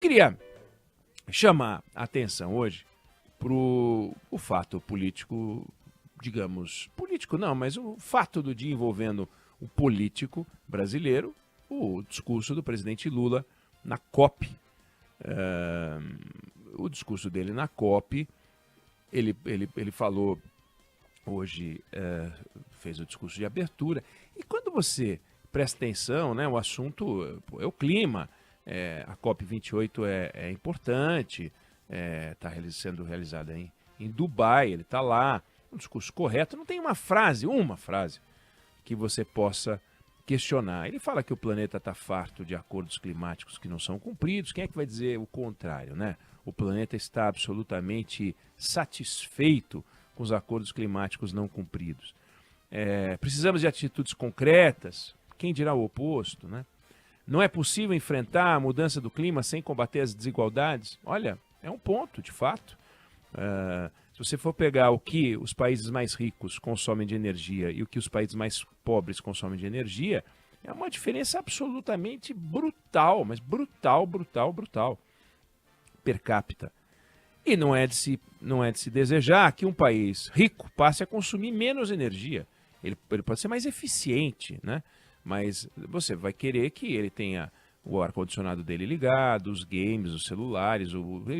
queria chamar a atenção hoje para o fato político, digamos, político não, mas o fato do dia envolvendo o político brasileiro, o discurso do presidente Lula na COP. O discurso dele na COP, ele falou hoje, fez o discurso de abertura, e quando você presta atenção, né, o assunto é o clima, a COP28 é importante, está sendo realizada em Dubai, ele está lá, um discurso correto, não tem uma frase que você possa questionar. Ele fala que o planeta está farto de acordos climáticos que não são cumpridos. Quem é que vai dizer o contrário, né? O planeta está absolutamente satisfeito com os acordos climáticos não cumpridos. Precisamos de atitudes concretas. Quem dirá o oposto, né? Não é possível enfrentar a mudança do clima sem combater as desigualdades? Olha, é um ponto, de fato. Se você for pegar o que os países mais ricos consomem de energia e o que os países mais pobres consomem de energia, é uma diferença absolutamente brutal, mas brutal, per capita. E não é de se desejar que um país rico passe a consumir menos energia. Ele pode ser mais eficiente, né? Mas você vai querer que ele tenha o ar-condicionado dele ligado, os games, os celulares,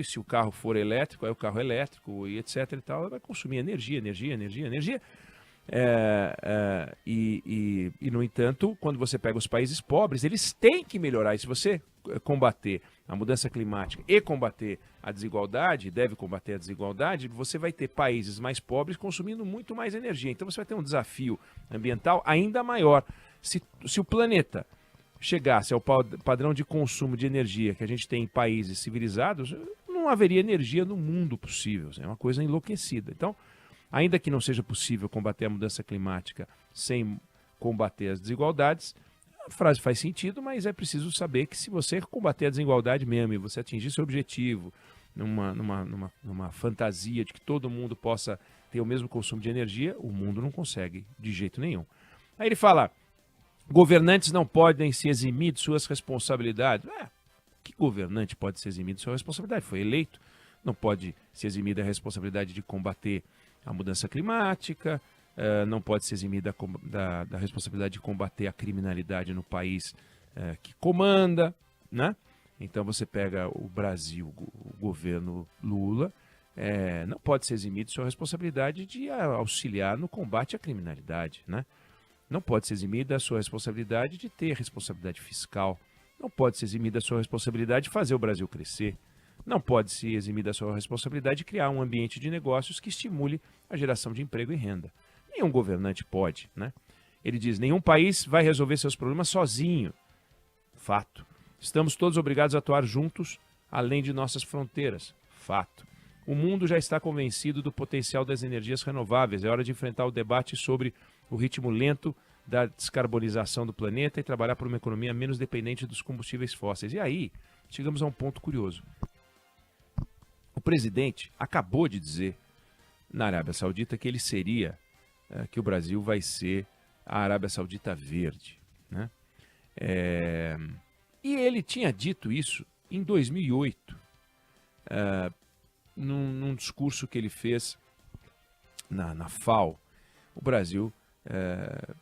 se o carro for elétrico, é o carro elétrico e etc e tal, vai consumir energia. No entanto, quando você pega os países pobres, eles têm que melhorar. E se você combater a mudança climática e combater a desigualdade, deve combater a desigualdade, você vai ter países mais pobres consumindo muito mais energia. Então você vai ter um desafio ambiental ainda maior. Se o planeta chegasse ao padrão de consumo de energia que a gente tem em países civilizados, não haveria energia no mundo possível. É uma coisa enlouquecida. Então, ainda que não seja possível combater a mudança climática sem combater as desigualdades, a frase faz sentido, mas é preciso saber que se você combater a desigualdade mesmo e você atingir seu objetivo numa fantasia de que todo mundo possa ter o mesmo consumo de energia, o mundo não consegue de jeito nenhum. Aí ele fala: governantes não podem se eximir de suas responsabilidades. Que governante pode se eximir de sua responsabilidade? Foi eleito, não pode se eximir da responsabilidade de combater a mudança climática, não pode se eximir da responsabilidade de combater a criminalidade no país que comanda, né? Então você pega o Brasil, o governo Lula, não pode se eximir de sua responsabilidade de auxiliar no combate à criminalidade, né? Não pode se eximir da sua responsabilidade de ter responsabilidade fiscal. Não pode se eximir da sua responsabilidade de fazer o Brasil crescer. Não pode se eximir da sua responsabilidade de criar um ambiente de negócios que estimule a geração de emprego e renda. Nenhum governante pode, né? Ele diz: nenhum país vai resolver seus problemas sozinho. Fato. Estamos todos obrigados a atuar juntos, além de nossas fronteiras. Fato. O mundo já está convencido do potencial das energias renováveis. É hora de enfrentar o debate sobre o ritmo lento da descarbonização do planeta e trabalhar por uma economia menos dependente dos combustíveis fósseis. E aí, chegamos a um ponto curioso. O presidente acabou de dizer na Arábia Saudita que ele seria, que o Brasil vai ser a Arábia Saudita verde, né? E ele tinha dito isso em 2008, num discurso que ele fez na FAO. O Brasil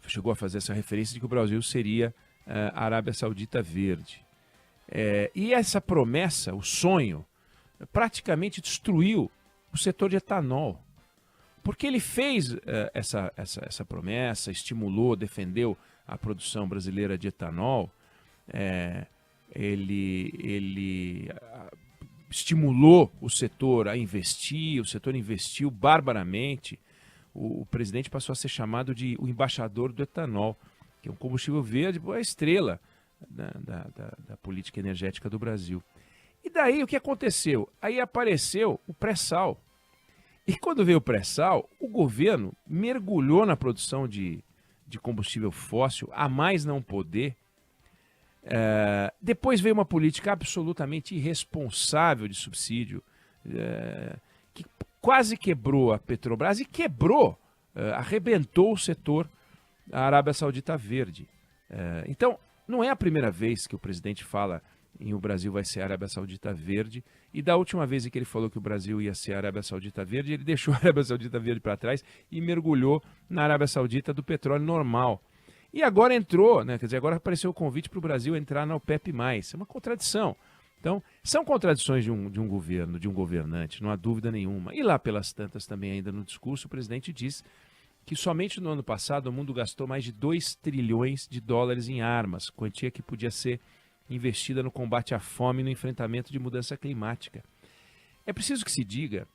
chegou a fazer essa referência de que o Brasil seria a Arábia Saudita verde. E essa promessa, o sonho, praticamente destruiu o setor de etanol. Porque ele fez essa promessa, estimulou, defendeu a produção brasileira de etanol, ele estimulou o setor a investir, o setor investiu barbaramente. O presidente passou a ser chamado de o embaixador do etanol, que é um combustível verde, a estrela da política energética do Brasil. E daí o que aconteceu? Aí apareceu o pré-sal. E quando veio o pré-sal, o governo mergulhou na produção de combustível fóssil, a mais não poder. Depois veio uma política absolutamente irresponsável de subsídio, que quase quebrou a Petrobras e arrebentou o setor da Arábia Saudita verde. Então, não é a primeira vez que o presidente fala e o Brasil vai ser a Arábia Saudita Verde. E da última vez em que ele falou que o Brasil ia ser a Arábia Saudita Verde, ele deixou a Arábia Saudita Verde para trás e mergulhou na Arábia Saudita do petróleo normal. E agora entrou, né? Quer dizer, agora apareceu o convite para o Brasil entrar na OPEP+. É uma contradição. Então, são contradições de um governo, de um governante, não há dúvida nenhuma. E lá pelas tantas também ainda no discurso, o presidente diz que somente no ano passado o mundo gastou mais de 2 trilhões de dólares em armas, quantia que podia ser investida no combate à fome e no enfrentamento de mudança climática. É preciso que se diga,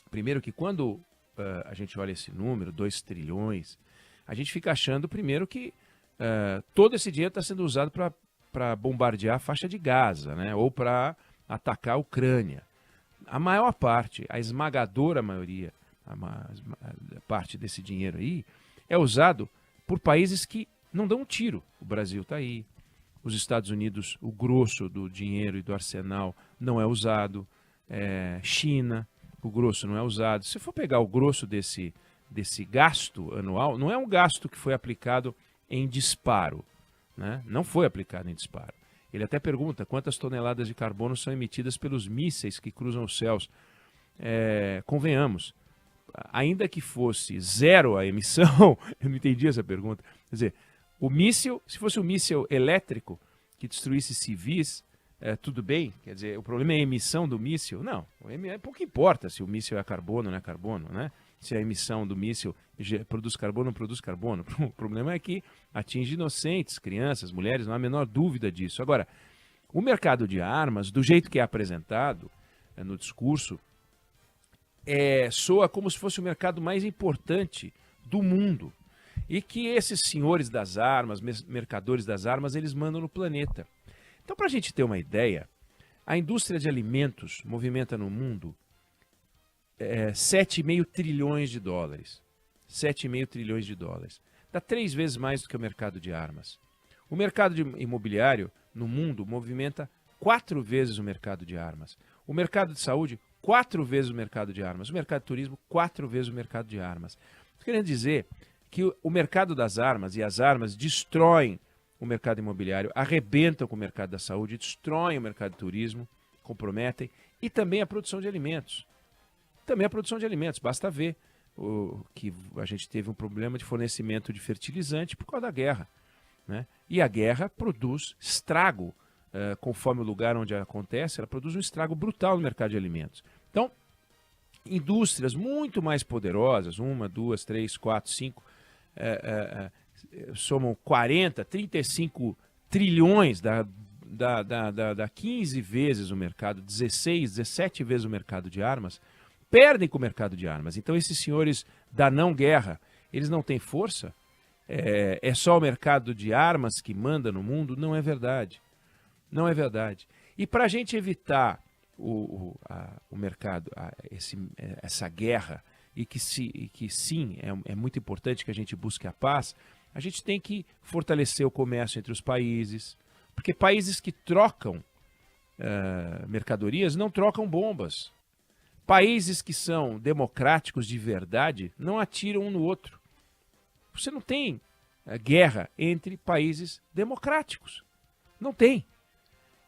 primeiro, que quando a gente olha esse número, 2 trilhões, a gente fica achando, primeiro, que todo esse dinheiro está sendo usado para bombardear a faixa de Gaza, né? Ou para atacar a Ucrânia. A maior parte, a esmagadora maioria, a parte desse dinheiro aí, é usado por países que não dão um tiro. O Brasil está aí. Os Estados Unidos, o grosso do dinheiro e do arsenal não é usado. China, o grosso não é usado. Se for pegar o grosso desse gasto anual, não é um gasto que foi aplicado em disparo, né? Não foi aplicado em disparo. Ele até pergunta quantas toneladas de carbono são emitidas pelos mísseis que cruzam os céus. Convenhamos, ainda que fosse zero a emissão, eu não entendi essa pergunta. Quer dizer, o míssil, se fosse um míssil elétrico que destruísse civis, tudo bem. Quer dizer, o problema é a emissão do míssil? Não, pouco importa se o míssil é carbono ou não é carbono, né? Se a emissão do míssil produz carbono ou não produz carbono. O problema é que atinge inocentes, crianças, mulheres, não há a menor dúvida disso. Agora, o mercado de armas, do jeito que é apresentado no discurso, soa como se fosse o mercado mais importante do mundo. E que esses senhores das armas, mercadores das armas, eles mandam no planeta. Então, para a gente ter uma ideia, a indústria de alimentos movimenta no mundo 7,5 trilhões de dólares. 7,5 trilhões de dólares. Dá 3 vezes mais do que o mercado de armas. O mercado imobiliário no mundo movimenta 4 vezes o mercado de armas. O mercado de saúde, 4 vezes o mercado de armas. O mercado de turismo, 4 vezes o mercado de armas. Estou querendo dizer que o mercado das armas e as armas destroem o mercado imobiliário, arrebentam com o mercado da saúde, destroem o mercado de turismo, comprometem, e também a produção de alimentos. Também a produção de alimentos. Basta ver que a gente teve um problema de fornecimento de fertilizante por causa da guerra, né? E a guerra produz estrago, conforme o lugar onde ela acontece, ela produz um estrago brutal no mercado de alimentos. Então, indústrias muito mais poderosas, 1, 2, 3, 4, 5, somam 40, 35 trilhões, dá 15 vezes o mercado, 16, 17 vezes o mercado de armas, perdem com o mercado de armas. Então esses senhores da não guerra, eles não têm força? É só o mercado de armas que manda no mundo? Não é verdade. Não é verdade. E para a gente evitar o mercado, essa guerra, e que sim, é muito importante que a gente busque a paz, a gente tem que fortalecer o comércio entre os países, porque países que trocam mercadorias não trocam bombas. Países que são democráticos de verdade não atiram um no outro. Você não tem guerra entre países democráticos. Não tem.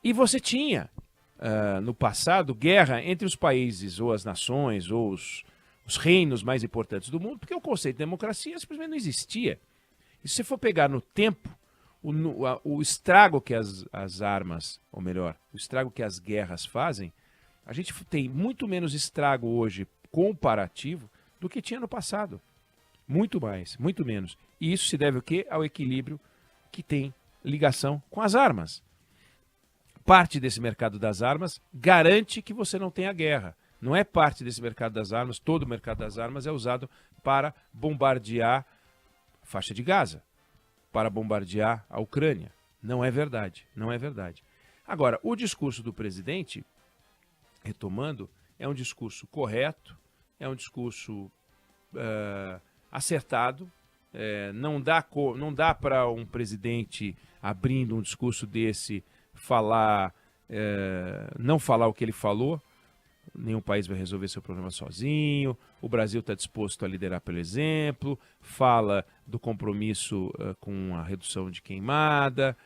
E você tinha, no passado, guerra entre os países, ou as nações, ou os reinos mais importantes do mundo, porque o conceito de democracia simplesmente não existia. E se você for pegar no tempo, o estrago que as armas, ou melhor, o estrago que as guerras fazem, a gente tem muito menos estrago hoje comparativo do que tinha no passado. Muito mais, muito menos. E isso se deve ao quê? Ao equilíbrio que tem ligação com as armas. Parte desse mercado das armas garante que você não tenha guerra. Não é parte desse mercado das armas, todo o mercado das armas é usado para bombardear a faixa de Gaza, para bombardear a Ucrânia. Não é verdade, não é verdade. Agora, o discurso do presidente, retomando, é um discurso correto, é um discurso acertado. Não dá para um presidente, abrindo um discurso desse, não falar o que ele falou. Nenhum país vai resolver seu problema sozinho. O Brasil está disposto a liderar pelo exemplo. Fala do compromisso com a redução de queimada.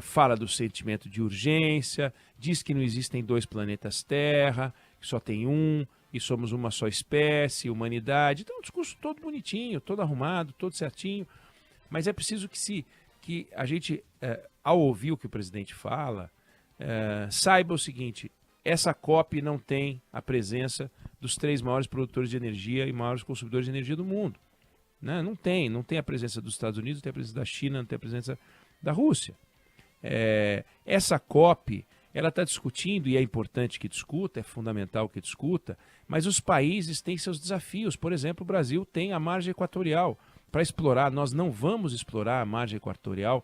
fala do sentimento de urgência, diz que não existem dois planetas Terra, que só tem um, e somos uma só espécie, humanidade. Então, um discurso todo bonitinho, todo arrumado, todo certinho. Mas é preciso que a gente, ao ouvir o que o presidente fala, saiba o seguinte: essa COP não tem a presença dos 3 maiores produtores de energia e maiores consumidores de energia do mundo. Né? Não tem a presença dos Estados Unidos, não tem a presença da China, não tem a presença da Rússia. Essa COP, ela está discutindo, e é importante que discuta, é fundamental que discuta, mas os países têm seus desafios. Por exemplo, o Brasil tem a margem equatorial para explorar. Nós não vamos explorar a margem equatorial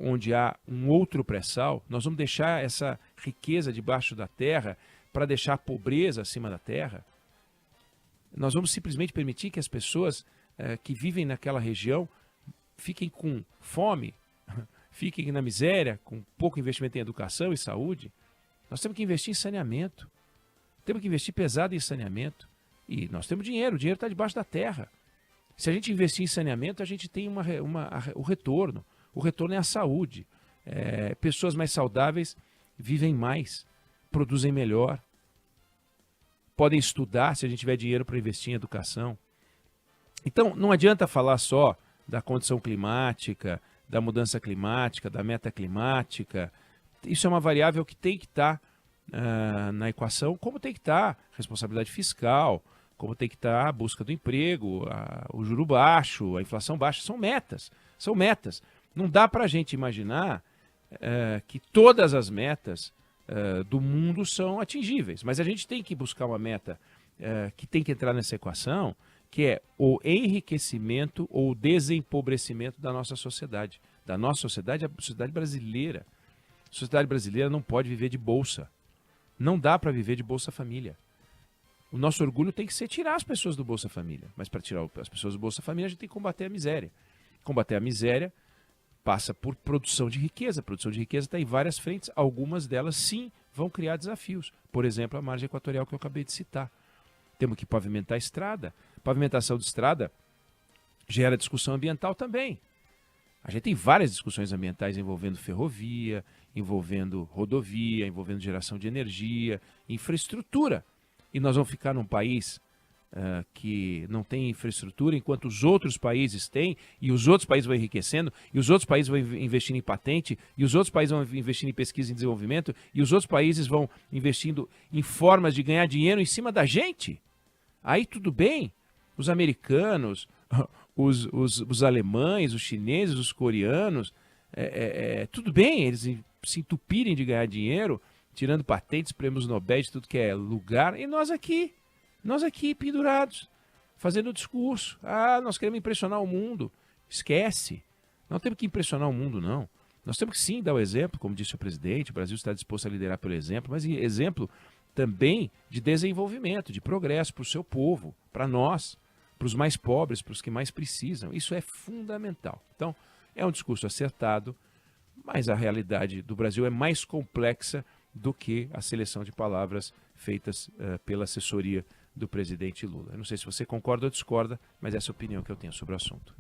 onde há um outro pré-sal. Nós vamos deixar essa riqueza debaixo da terra para deixar a pobreza acima da terra. Nós vamos simplesmente permitir que as pessoas que vivem naquela região fiquem com fome, fiquem na miséria, com pouco investimento em educação e saúde. Nós temos que investir em saneamento. Temos que investir pesado em saneamento. E nós temos dinheiro, o dinheiro está debaixo da terra. Se a gente investir em saneamento, a gente tem o retorno. O retorno é a saúde. Pessoas mais saudáveis vivem mais, produzem melhor, podem estudar se a gente tiver dinheiro para investir em educação. Então, não adianta falar só da condição climática, da mudança climática, da meta climática. Isso é uma variável que tem que estar na equação, como tem que estar responsabilidade fiscal, como tem que estar a busca do emprego, o juro baixo, a inflação baixa. São metas. Não dá para a gente imaginar que todas as metas do mundo são atingíveis, mas a gente tem que buscar uma meta que tem que entrar nessa equação, que é o enriquecimento ou o desempobrecimento da nossa sociedade. Da nossa sociedade, a sociedade brasileira. A sociedade brasileira não pode viver de bolsa. Não dá para viver de Bolsa Família. O nosso orgulho tem que ser tirar as pessoas do Bolsa Família. Mas para tirar as pessoas do Bolsa Família, a gente tem que combater a miséria. Combater a miséria passa por produção de riqueza. A produção de riqueza está em várias frentes. Algumas delas, sim, vão criar desafios. Por exemplo, a margem equatorial que eu acabei de citar. Temos que pavimentar a estrada. Pavimentação de estrada gera discussão ambiental também. A gente tem várias discussões ambientais envolvendo ferrovia, envolvendo rodovia, envolvendo geração de energia, infraestrutura. E nós vamos ficar num país que não tem infraestrutura, enquanto os outros países têm, e os outros países vão enriquecendo, e os outros países vão investindo em patente, e os outros países vão investindo em pesquisa e desenvolvimento, e os outros países vão investindo em formas de ganhar dinheiro em cima da gente. Aí tudo bem, os americanos, os alemães, os chineses, os coreanos, tudo bem, eles se entupirem de ganhar dinheiro, tirando patentes, prêmios Nobel de tudo que é lugar, e nós aqui pendurados, fazendo discurso. Nós queremos impressionar o mundo. Esquece. Não temos que impressionar o mundo, não. Nós temos que sim dar o exemplo, como disse o presidente, o Brasil está disposto a liderar pelo exemplo, mas exemplo também de desenvolvimento, de progresso para o seu povo, para nós, para os mais pobres, para os que mais precisam. Isso é fundamental. Então, é um discurso acertado, mas a realidade do Brasil é mais complexa do que a seleção de palavras feitas pela assessoria do presidente Lula. Eu não sei se você concorda ou discorda, mas essa é a opinião que eu tenho sobre o assunto.